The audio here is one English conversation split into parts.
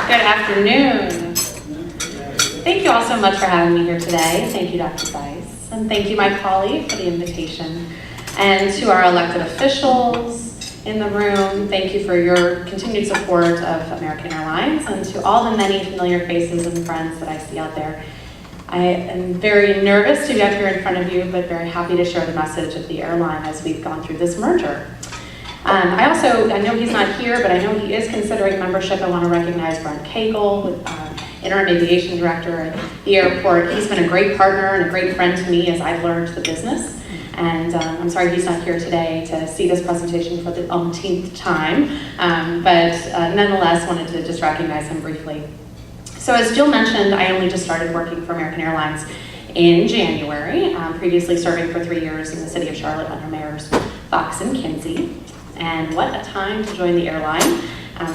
Good afternoon. Thank you all so much for having me here today. Thank you, Dr. Bice, and thank you, my colleague, for the invitation. And to our elected officials in the room, thank you for your continued support of American Airlines, and to all the many familiar faces and friends that I see out there. I am very nervous to be up here in front of you, but very happy to share the message of the airline as we've gone through this merger. I know he's not here, but I know he is considering membership. I want to recognize Brent Cagle, Interim Aviation Director at the airport. He's been a great partner and a great friend to me as I've learned the business. And I'm sorry he's not here today to see this presentation for the umpteenth time, but nonetheless wanted to just recognize him briefly. So as Jill mentioned, I only just started working for American Airlines in January, previously serving for 3 years in the city of Charlotte under Mayors Fox and Kinsey. And what a time to join the airline.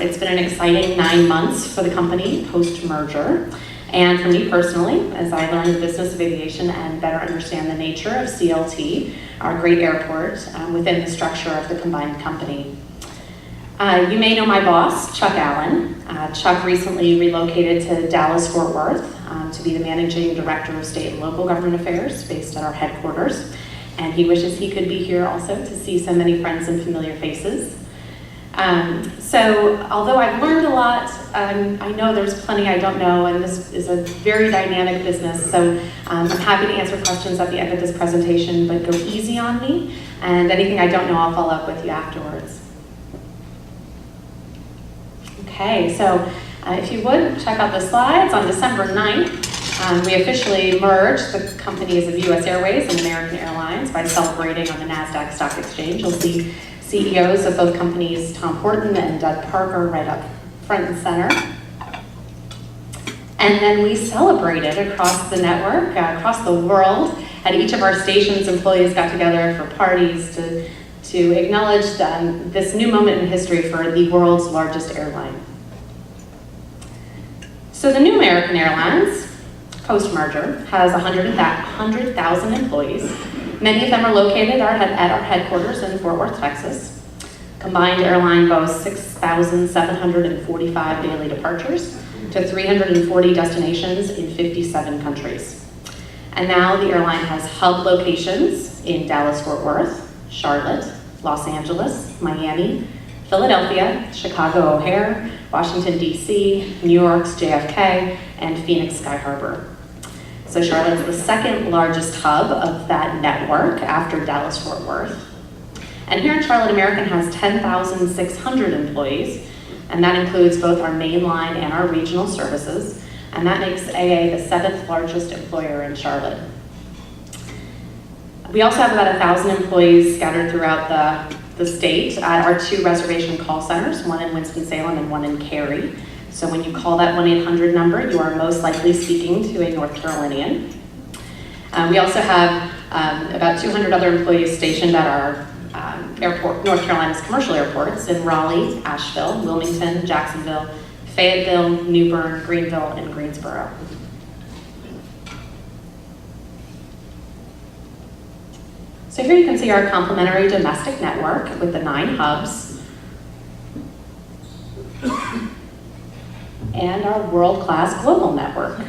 It's been an exciting 9 months for the company post-merger. And for me personally, as I learned the business of aviation and better understand the nature of CLT, our great airport, within the structure of the combined company. You may know my boss, Chuck Allen. Chuck recently relocated to Dallas-Fort Worth to be the Managing Director of State and Local Government Affairs based at our headquarters. And he wishes he could be here also to see so many friends and familiar faces. So although I've learned a lot, I know there's plenty I don't know, and this is a very dynamic business, so I'm happy to answer questions at the end of this presentation, but go easy on me, and anything I don't know, I'll follow up with you afterwards. Okay, so if you would, check out the slides. On December 9th, we officially merged the companies of U.S. Airways and American Airlines by celebrating on the NASDAQ Stock Exchange. You'll see CEOs of both companies, Tom Horton and Doug Parker, right up front and center. And then we celebrated across the network, across the world. At each of our stations, employees got together for parties to acknowledge this new moment in history for the world's largest airline. So the new American Airlines, post-merger, has 100,000 employees. Many of them are located at our headquarters in Fort Worth, Texas. Combined airline boasts 6,745 daily departures to 340 destinations in 57 countries. And now the airline has hub locations in Dallas-Fort Worth, Charlotte, Los Angeles, Miami, Philadelphia, Chicago O'Hare, Washington, D.C., New York's JFK, and Phoenix Sky Harbor. So Charlotte's the second largest hub of that network after Dallas-Fort Worth. And here in Charlotte, American has 10,600 employees, and that includes both our mainline and our regional services, and that makes AA the 7th largest employer in Charlotte. We also have about 1,000 employees scattered throughout the state at our 2 reservation call centers, one in Winston-Salem and one in Cary. So when you call that 1-800 number, you are most likely speaking to a North Carolinian. We also have about 200 other employees stationed at our North Carolina's commercial airports in Raleigh, Asheville, Wilmington, Jacksonville, Fayetteville, New Bern, Greenville, and Greensboro. So here you can see our complementary domestic network with the 9 hubs and our world-class global network.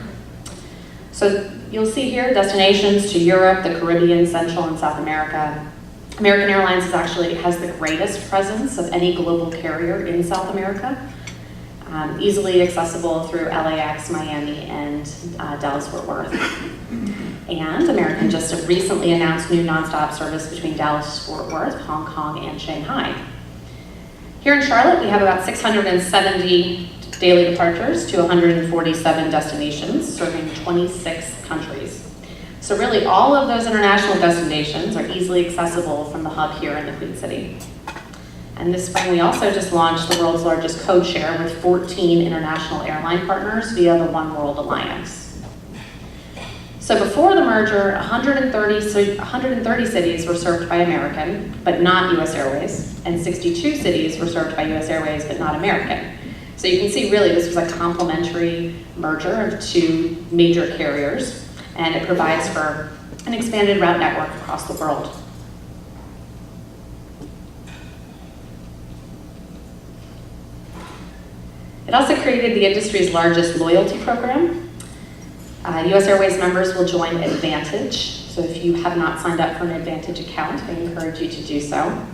So you'll see here destinations to Europe, the Caribbean, Central and South America. American Airlines actually has the greatest presence of any global carrier in South America, easily accessible through LAX, Miami, and Dallas-Fort Worth. And American just recently announced new nonstop service between Dallas-Fort Worth, Hong Kong, and Shanghai. Here in Charlotte, we have about 670 daily departures to 147 destinations, serving 26 countries. So really, all of those international destinations are easily accessible from the hub here in the Queen City. And this spring, we also just launched the world's largest code share with 14 international airline partners via the One World Alliance. So before the merger, 130 cities were served by American, but not US Airways, and 62 cities were served by US Airways, but not American. So you can see really this was a complementary merger of 2 major carriers, and it provides for an expanded route network across the world. It also created the industry's largest loyalty program. US Airways members will join Advantage. So if you have not signed up for an Advantage account, I encourage you to do so.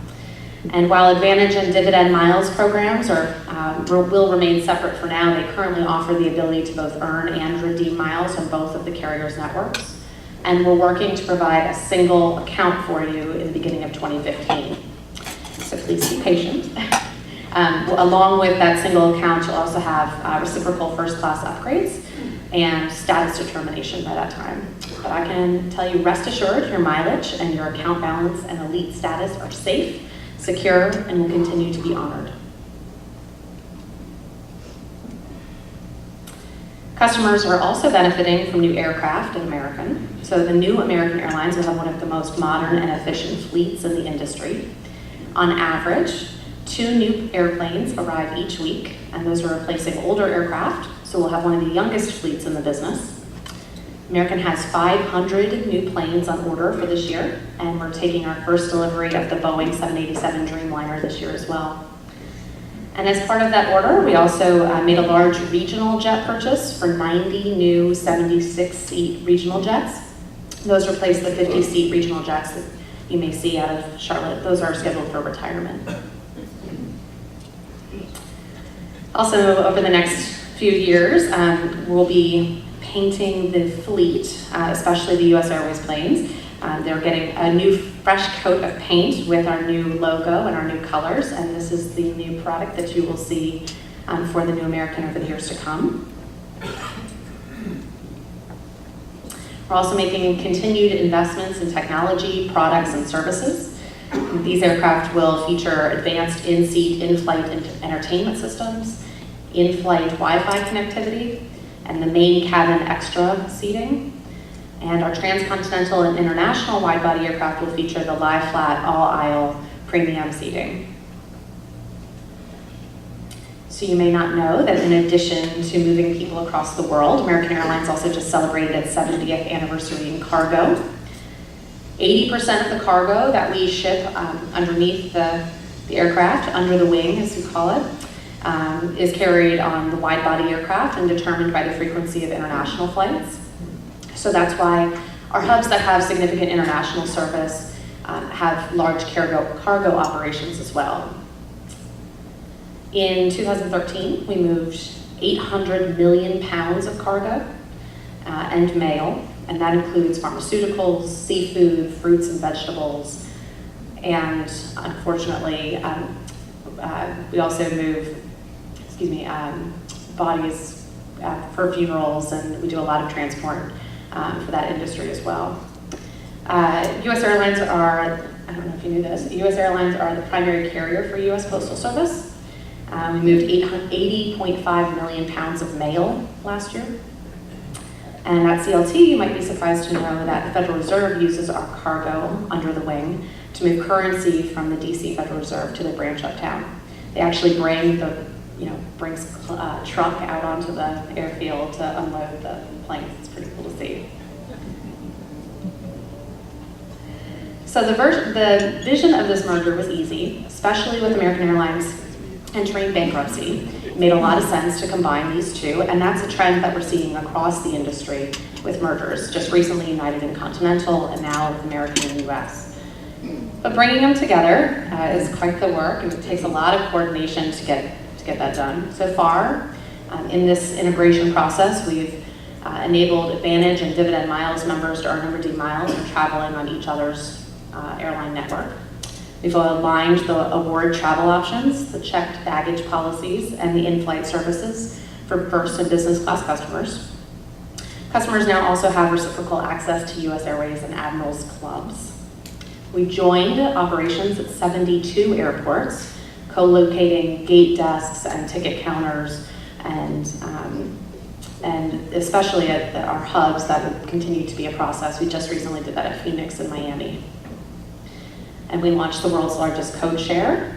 And while Advantage and Dividend Miles programs will remain separate for now, they currently offer the ability to both earn and redeem miles on both of the carriers' networks. And we're working to provide a single account for you in the beginning of 2015. So please be patient. Along with that single account, you'll also have reciprocal first-class upgrades and status determination by that time. But I can tell you, rest assured, your mileage and your account balance and elite status are safe, secure, and will continue to be honored. Customers are also benefiting from new aircraft at American. So the new American Airlines will have one of the most modern and efficient fleets in the industry. On average, 2 new airplanes arrive each week, and those are replacing older aircraft, so we'll have one of the youngest fleets in the business. American has 500 new planes on order for this year, and we're taking our first delivery of the Boeing 787 Dreamliner this year as well. And as part of that order, we also made a large regional jet purchase for 90 new 76-seat regional jets. Those replace the 50-seat regional jets that you may see out of Charlotte. Those are scheduled for retirement. Also, over the next few years, we'll be painting the fleet, especially the US Airways planes. They're getting a new fresh coat of paint with our new logo and our new colors, and this is the new product that you will see for the new American over the years to come. We're also making continued investments in technology, products, and services. These aircraft will feature advanced in-seat, in-flight entertainment systems, in-flight Wi-Fi connectivity, and the main cabin extra seating. And our transcontinental and international wide-body aircraft will feature the lie-flat, all-aisle premium seating. So you may not know that in addition to moving people across the world, American Airlines also just celebrated its 70th anniversary in cargo. 80% of the cargo that we ship underneath the aircraft, under the wing as we call it, is carried on the wide-body aircraft and determined by the frequency of international flights. So that's why our hubs that have significant international service have large cargo operations as well. In 2013, we moved 800 million pounds of cargo and mail, and that includes pharmaceuticals, seafood, fruits and vegetables, and unfortunately, we also move, bodies for funerals, and we do a lot of transport for that industry as well. US Airlines are, I don't know if you knew this, US Airlines are the primary carrier for US Postal Service. We moved 80.5 million pounds of mail last year. And at CLT, you might be surprised to know that the Federal Reserve uses our cargo under the wing to move currency from the DC Federal Reserve to the branch uptown. They actually bring brings a truck out onto the airfield to unload the planes. It's pretty cool to see. So the vision of this merger was easy, especially with American Airlines entering bankruptcy. It made a lot of sense to combine these two, and that's a trend that we're seeing across the industry with mergers, just recently United and Continental, and now with American and US. But bringing them together is quite the work, and it takes a lot of coordination to get that done. So far, in this integration process, we've enabled Advantage and Dividend Miles members to earn and redeem miles when traveling on each other's airline network. We've aligned the award travel options, the checked baggage policies, and the in-flight services for first and business class customers. Customers now also have reciprocal access to US Airways and Admirals clubs. We joined operations at 72 airports, co-locating gate desks and ticket counters, and especially at our hubs, that would continue to be a process. We just recently did that at Phoenix and Miami. And we launched the world's largest code share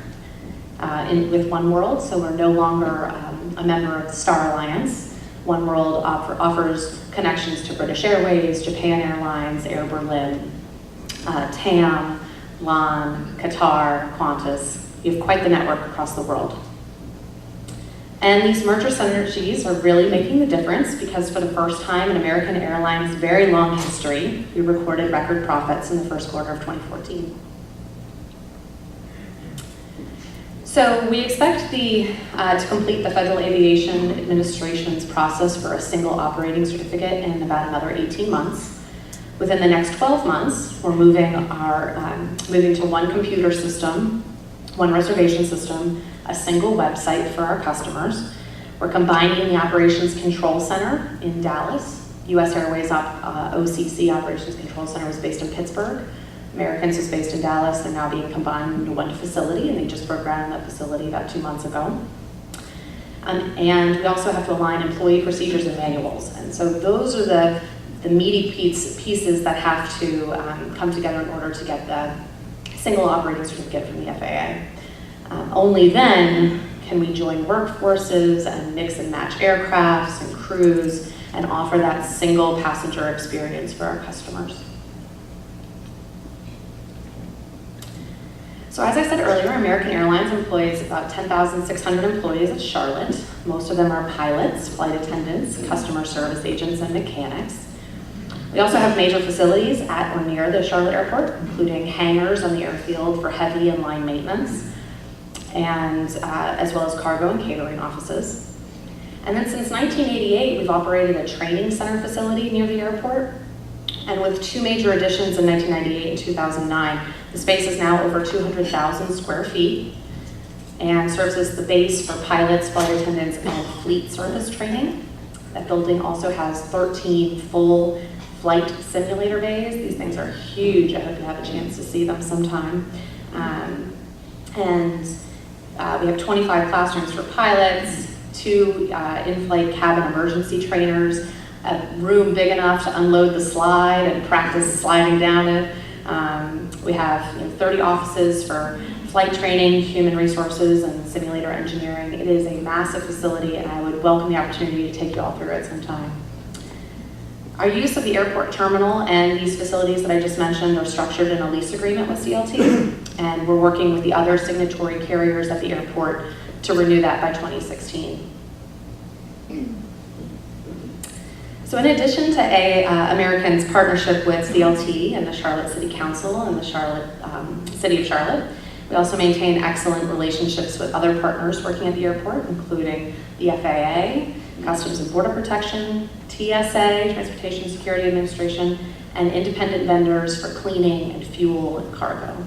with One World, so we're no longer a member of the Star Alliance. One World offers connections to British Airways, Japan Airlines, Air Berlin, TAM, LAN, Qatar, Qantas. We have quite the network across the world. And these merger synergies are really making the difference because for the first time in American Airlines' very long history, we recorded record profits in the first quarter of 2014. So we expect to complete the Federal Aviation Administration's process for a single operating certificate in about another 18 months. Within the next 12 months, we're moving to one computer system, one reservation system, a single website for our customers. We're combining the Operations Control Center in Dallas. US Airways OCC Operations Control Center was based in Pittsburgh. Americans is based in Dallas. They're now being combined into one facility, and they just broke ground in that facility about 2 months ago. And we also have to align employee procedures and manuals. And so those are the meaty pieces that have to come together in order to get the single operating certificate from the FAA. Only then can we join workforces and mix and match aircrafts and crews and offer that single passenger experience for our customers. So as I said earlier, American Airlines employs about 10,600 employees at Charlotte. Most of them are pilots, flight attendants, customer service agents, and mechanics. We also have major facilities at or near the Charlotte airport, including hangars on the airfield for heavy and line maintenance, and as well as cargo and catering offices. And then since 1988, we've operated a training center facility near the airport. And with two major additions in 1998 and 2009, the space is now over 200,000 square feet and serves as the base for pilots, flight attendants, and fleet service training. That building also has 13 full flight simulator bays. These things are huge. I hope you have a chance to see them sometime. We have 25 classrooms for pilots, 2 in-flight cabin emergency trainers, a room big enough to unload the slide and practice sliding down it. We have 30 offices for flight training, human resources, and simulator engineering. It is a massive facility, and I would welcome the opportunity to take you all through it sometime. Our use of the airport terminal and these facilities that I just mentioned are structured in a lease agreement with CLT, and we're working with the other signatory carriers at the airport to renew that by 2016. So in addition to American's partnership with CLT and the Charlotte City Council and the City of Charlotte, we also maintain excellent relationships with other partners working at the airport, including the FAA, Customs and Border Protection, TSA, Transportation Security Administration, and independent vendors for cleaning and fuel and cargo.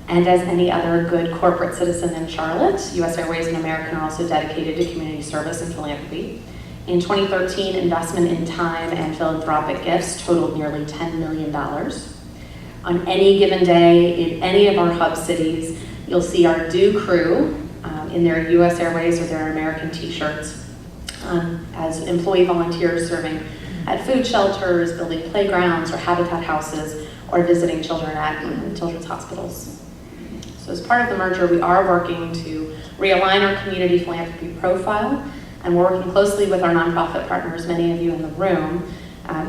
And as any other good corporate citizen in Charlotte, US Airways and American are also dedicated to community service and philanthropy. In 2013, investment in time and philanthropic gifts totaled nearly $10 million. On any given day, in any of our hub cities, you'll see our DO crew in their US Airways or their American t-shirts as employee volunteers serving at food shelters, building playgrounds or habitat houses, or visiting children at children's hospitals. So as part of the merger, we are working to realign our community philanthropy profile, and we're working closely with our nonprofit partners, many of you in the room,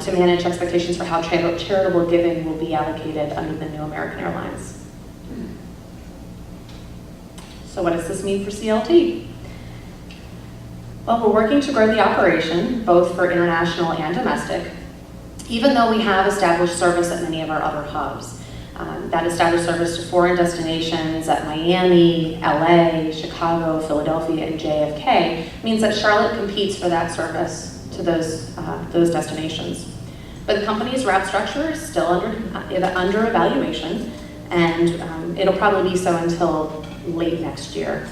to manage expectations for how charitable giving will be allocated under the new American Airlines. So what does this mean for CLT? Well, we're working to grow the operation, both for international and domestic, even though we have established service at many of our other hubs. That established service to foreign destinations at Miami, LA, Chicago, Philadelphia, and JFK means that Charlotte competes for that service to those destinations. But the company's route structure is still under evaluation, and it'll probably be so until late next year.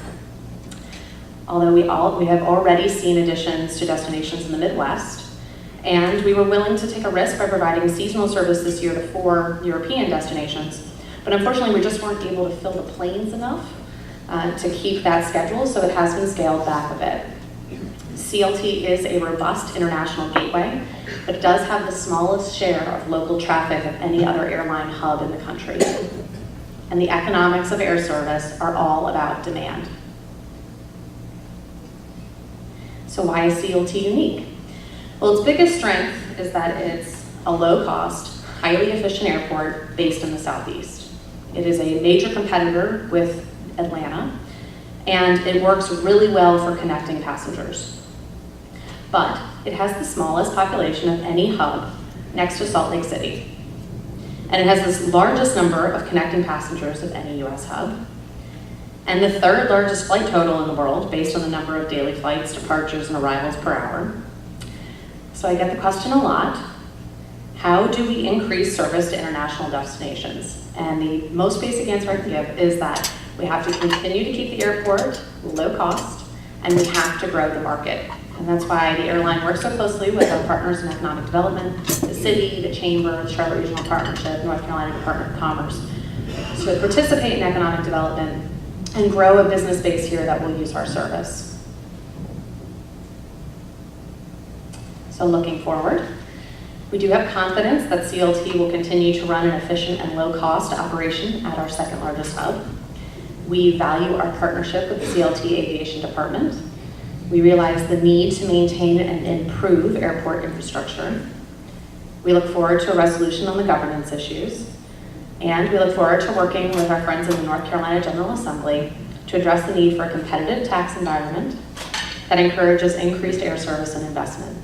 Although we have already seen additions to destinations in the Midwest, and we were willing to take a risk by providing seasonal service this year to 4 European destinations. But unfortunately, we just weren't able to fill the planes enough to keep that schedule, so it has been scaled back a bit. CLT is a robust international gateway, but it does have the smallest share of local traffic of any other airline hub in the country. And the economics of air service are all about demand. So why is CLT unique? Well, its biggest strength is that it's a low-cost, highly efficient airport based in the Southeast. It is a major competitor with Atlanta, and it works really well for connecting passengers. But it has the smallest population of any hub next to Salt Lake City. And it has the largest number of connecting passengers of any US hub, and the third largest flight total in the world based on the number of daily flights, departures, and arrivals per hour. So I get the question a lot, how do we increase service to international destinations? And the most basic answer I can give is that we have to continue to keep the airport low cost, and we have to grow the market. And that's why the airline works so closely with our partners in economic development, the city, the chamber, the Charlotte Regional Partnership, North Carolina Department of Commerce, to participate in economic development and grow a business base here that will use our service. So looking forward, we do have confidence that CLT will continue to run an efficient and low-cost operation at our second largest hub. We value our partnership with the CLT Aviation Department. We realize the need to maintain and improve airport infrastructure. We look forward to a resolution on the governance issues. And we look forward to working with our friends in the North Carolina General Assembly to address the need for a competitive tax environment that encourages increased air service and investment.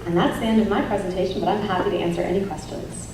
And that's the end of my presentation, but I'm happy to answer any questions.